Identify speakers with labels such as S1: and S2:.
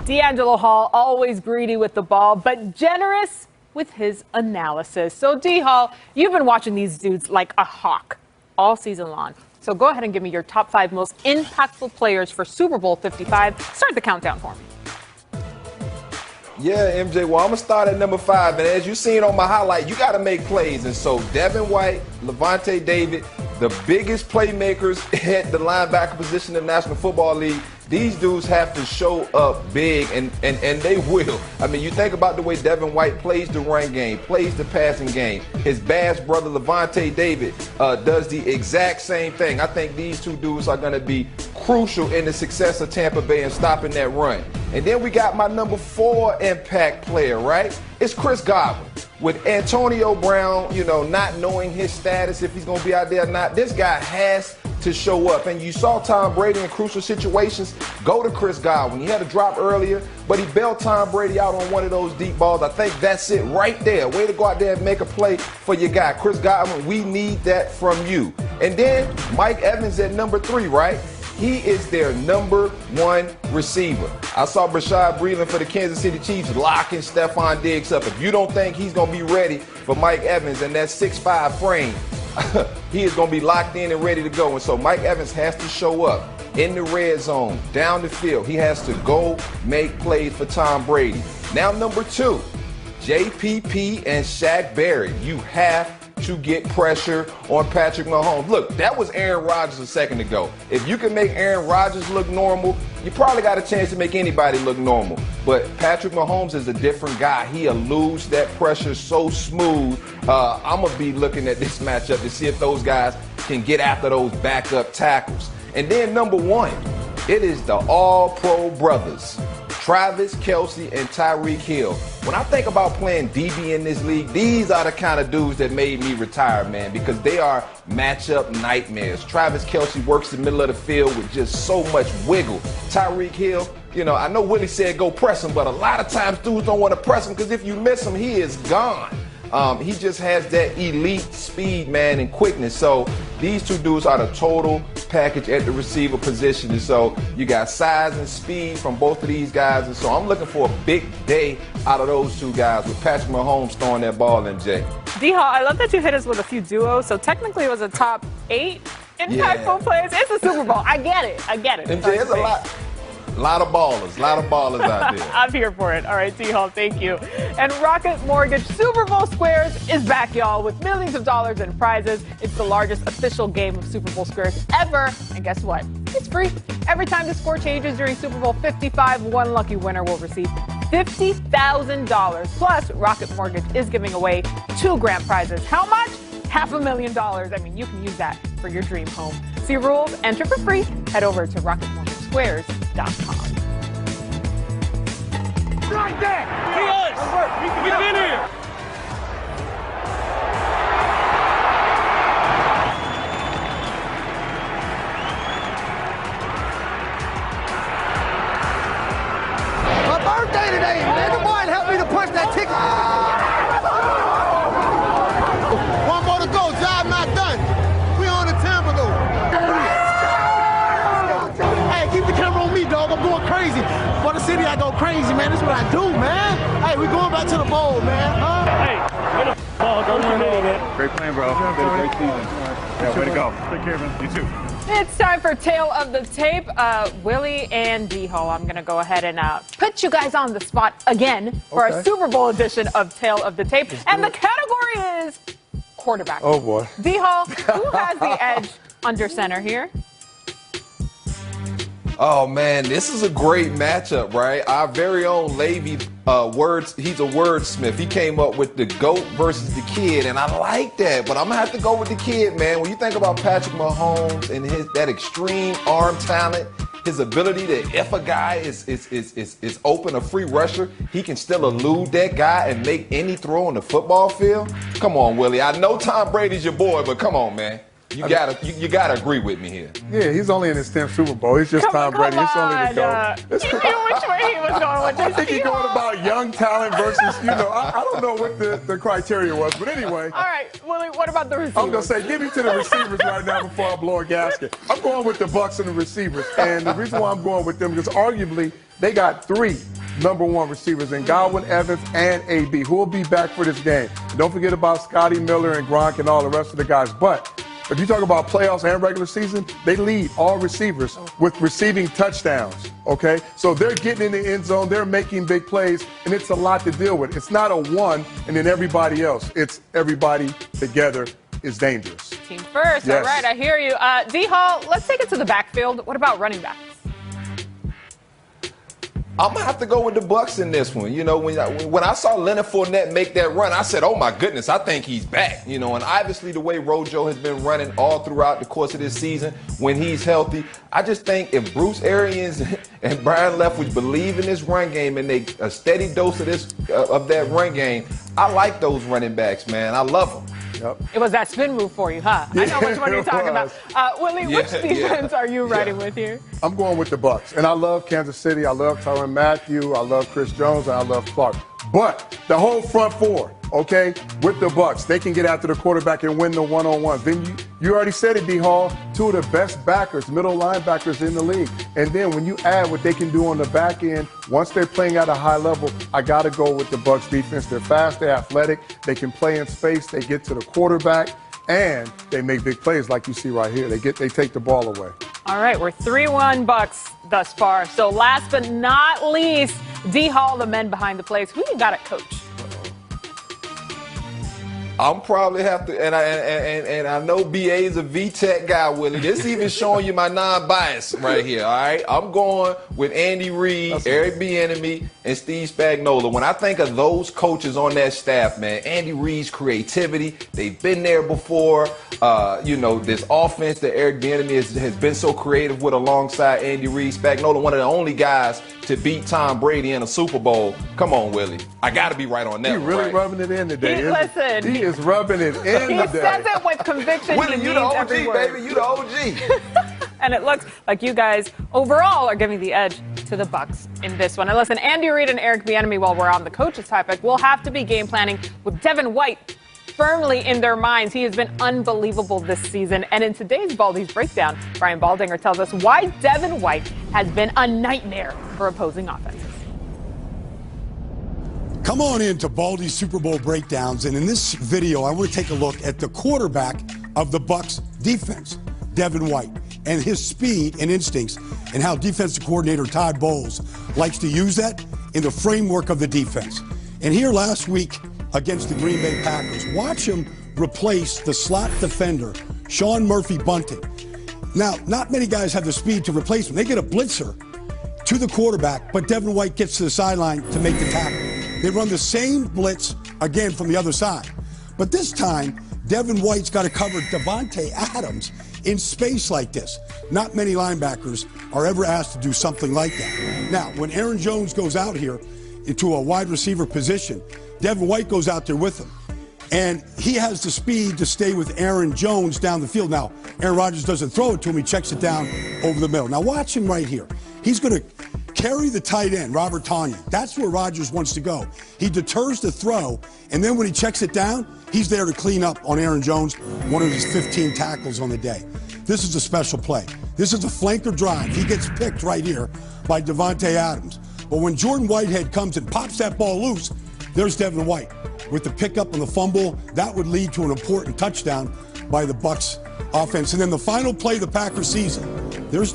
S1: DeAngelo Hall, always greedy with the ball, but generous with his analysis. So, D-Hall, you've been watching these dudes like a hawk all season long. So go ahead and give me your top 5 most impactful players for Super Bowl 55. Start the countdown for me.
S2: Yeah, MJ, well, I'm going to start at number 5. And as you've seen on my highlight, you got to make plays. And so Devin White, Levante David, the biggest playmakers at the linebacker position in the National Football League, these dudes have to show up big, and they will. I mean, you think about the way Devin White plays the run game, plays the passing game. His Bass brother, Levante David, does the exact same thing. I think these two dudes are going to be crucial in the success of Tampa Bay and stopping that run. And then we got my number 4 impact player, right? It's Chris Godwin. With Antonio Brown, not knowing his status, if he's going to be out there or not, this guy has to show up. And you saw Tom Brady in crucial situations go to Chris Godwin. He had a drop earlier, but he bailed Tom Brady out on one of those deep balls. I think that's it right there. Way to go out there and make a play for your guy. Chris Godwin, we need that from you. And then Mike Evans at number 3, right? He is their number 1 receiver. I saw Bashaud Breeland for the Kansas City Chiefs locking Stephon Diggs up. If you don't think he's going to be ready for Mike Evans in that 6'5" frame, he is going to be locked in and ready to go. And so Mike Evans has to show up in the red zone, down the field. He has to go make plays for Tom Brady. Now, number 2, JPP and Shaq Barrett. You have to get pressure on Patrick Mahomes. Look, that was Aaron Rodgers a second ago. If you can make Aaron Rodgers look normal, you probably got a chance to make anybody look normal. But Patrick Mahomes is a different guy. He eludes that pressure so smooth. I'm going to be looking at this matchup to see if those guys can get after those backup tackles. And then number 1, it is the all-pro brothers, Travis Kelce and Tyreek Hill. When I think about playing DB in this league, these are the kind of dudes that made me retire, man, because they are matchup nightmares. Travis Kelce works the middle of the field with just so much wiggle. Tyreek Hill, I know Willie said go press him, but a lot of times dudes don't want to press him because if you miss him, he is gone. He just has that elite speed, man, and quickness. So these two dudes are the total package at the receiver position. And so you got size and speed from both of these guys. And so I'm looking for a big day out of those two guys with Patrick Mahomes throwing that ball, MJ.
S1: D-Hall, I love that you hit us with a few duos. So technically it was a top 8 impactful players. It's a Super Bowl. I get it.
S2: MJ, it's a lot of ballers out there.
S1: I'm here for it. All right, D-Hall, thank you. And Rocket Mortgage Super Bowl Squares is back, y'all, with millions of dollars in prizes. It's the largest official game of Super Bowl Squares ever. And guess what? It's free. Every time the score changes during Super Bowl 55, one lucky winner will receive $50,000. Plus, Rocket Mortgage is giving away 2 grand prizes. How much? $500,000. I mean, you can use that for your dream home. See rules, enter for free. Head over to rocketmortgagesquares.com.
S3: Right there! He is! Get in here!
S4: My birthday today, man. Come on, help me to punch that ticket. One more to go. Job not done. We on the Tampa though. Hey, keep the camera on me, dog. I'm going crazy. For the city, I go crazy, man. That's what I do, man. Hey, we going back to the bowl, man.
S3: Hey, get the ball. Go to the middle, man.
S5: Great plan, bro. Great season. Yeah, way to go. Take care, man. You too.
S1: It's time for Tale of the Tape. Willie and D-Hall, I'm going to go ahead and put you guys on the spot again for a Super Bowl edition of Tale of the Tape. And the category is quarterback.
S6: Oh, boy.
S1: D-Hall, who has the edge under center here?
S2: Oh, man, this is a great matchup, right? Our very own Levy, he's a wordsmith. He came up with the GOAT versus the kid, and I like that. But I'm going to have to go with the kid, man. When you think about Patrick Mahomes and that extreme arm talent, his ability to, if a guy is open, a free rusher, he can still elude that guy and make any throw on the football field. Come on, Willie. I know Tom Brady's your boy, but come on, man. You gotta agree with me here.
S5: Yeah, he's only in his 10th Super Bowl. He's just Tom Brady. It's only the GOAT.
S1: You knew which way he was going with this.
S5: I think he's going about young talent versus, I don't know what the criteria was, but anyway.
S1: All right, Willie, what about the receivers?
S5: I'm going to say, give me to the receivers right now before I blow a gasket. I'm going with the Bucks and the receivers. And the reason why I'm going with them is arguably they got 3 #1 receivers in Godwin, Evans, and AB, who will be back for this game. And don't forget about Scotty Miller and Gronk and all the rest of the guys. But if you talk about playoffs and regular season, they lead all receivers with receiving touchdowns, okay? So they're getting in the end zone, they're making big plays, and it's a lot to deal with. It's not a one and then everybody else. It's everybody together is dangerous.
S1: Team first.
S5: Yes.
S1: All right, I hear you. D-Hall, let's take it to the backfield. What about running backs?
S2: I'm going to have to go with the Bucks in this one. When I saw Leonard Fournette make that run, I said, oh, my goodness, I think he's back. And obviously the way Rojo has been running all throughout the course of this season, when he's healthy, I just think if Bruce Arians and Brian Leftwich believe in this run game and they a steady dose of that run game, I like those running backs, man. I love them.
S5: Yep.
S1: It was that spin move for you, huh?
S5: Yeah,
S1: I know which one you're talking about. Willie, which defense are you riding with here?
S5: I'm going with the Bucks. And I love Kansas City. I love Tyrann Mathieu. I love Chris Jones. And I love Clark. But the whole front four, okay, with the Bucks, they can get after the quarterback and win the one-on-ones. Then you already said it, D-Hall, 2 of the best backers, middle linebackers in the league. And then when you add what they can do on the back end, once they're playing at a high level, I got to go with the Bucks defense. They're fast, they're athletic, they can play in space, they get to the quarterback, and they make big plays like you see right here. They take the ball away.
S1: All right, we're 3-1 Bucks thus far. So last but not least, D-Hall, the men behind the plays. Who you got at coach?
S2: I'm probably have to, and I know BA's a VTech guy, Willie. This even showing you my non-bias right here, all right? I'm going with Andy Reid, Eric Bieniemy, and Steve Spagnuolo. When I think of those coaches on that staff, man, Andy Reid's creativity, they've been there before. This offense that Eric Bieniemy has been so creative with alongside Andy Reid. Spagnuolo, one of the only guys to beat Tom Brady in a Super Bowl. Come on, Willie. I got to be right on that
S5: He's really rubbing it in today.
S1: He
S5: is rubbing it in
S1: he
S5: today.
S1: He says it with conviction.
S2: Willie, you the OG, baby. You the OG.
S1: And it looks like you guys overall are giving the edge to the Bucks in this one. And listen, Andy Reid and Eric Bieniemy, while we're on the coaches topic, will have to be game planning with Devin White firmly in their minds. He has been unbelievable this season. And in today's Baldy's Breakdown, Brian Baldinger tells us why Devin White has been a nightmare for opposing offenses.
S6: Come on into Baldy's Super Bowl Breakdowns, and in this video, I want to take a look at the quarterback of the Bucs defense, Devin White, and his speed and instincts, and how defensive coordinator Todd Bowles likes to use that in the framework of the defense. And here last week against the Green Bay Packers, watch him replace the slot defender, Sean Murphy-Bunting. Now, not many guys have the speed to replace him. They get a blitzer to the quarterback, but Devin White gets to the sideline to make the tackle. They run the same blitz again from the other side. But this time, Devin White's got to cover Davante Adams in space like this. Not many linebackers are ever asked to do something like that. Now, when Aaron Jones goes out here into a wide receiver position, Devin White goes out there with him. And he has the speed to stay with Aaron Jones down the field. Now, Aaron Rodgers doesn't throw it to him. He checks it down over the middle. Now, watch him right here. He's going to carry the tight end, Robert Tonyan. That's where Rodgers wants to go. He deters the throw, and then when he checks it down, he's there to clean up on Aaron Jones, one of his 15 tackles on the day. This is a special play. This is a flanker drive. He gets picked right here by Davante Adams. But when Jordan Whitehead comes and pops that ball loose, there's Devin White with the pickup and the fumble. That would lead to an important touchdown by the Bucs offense. And then the final play of the Packers season, there's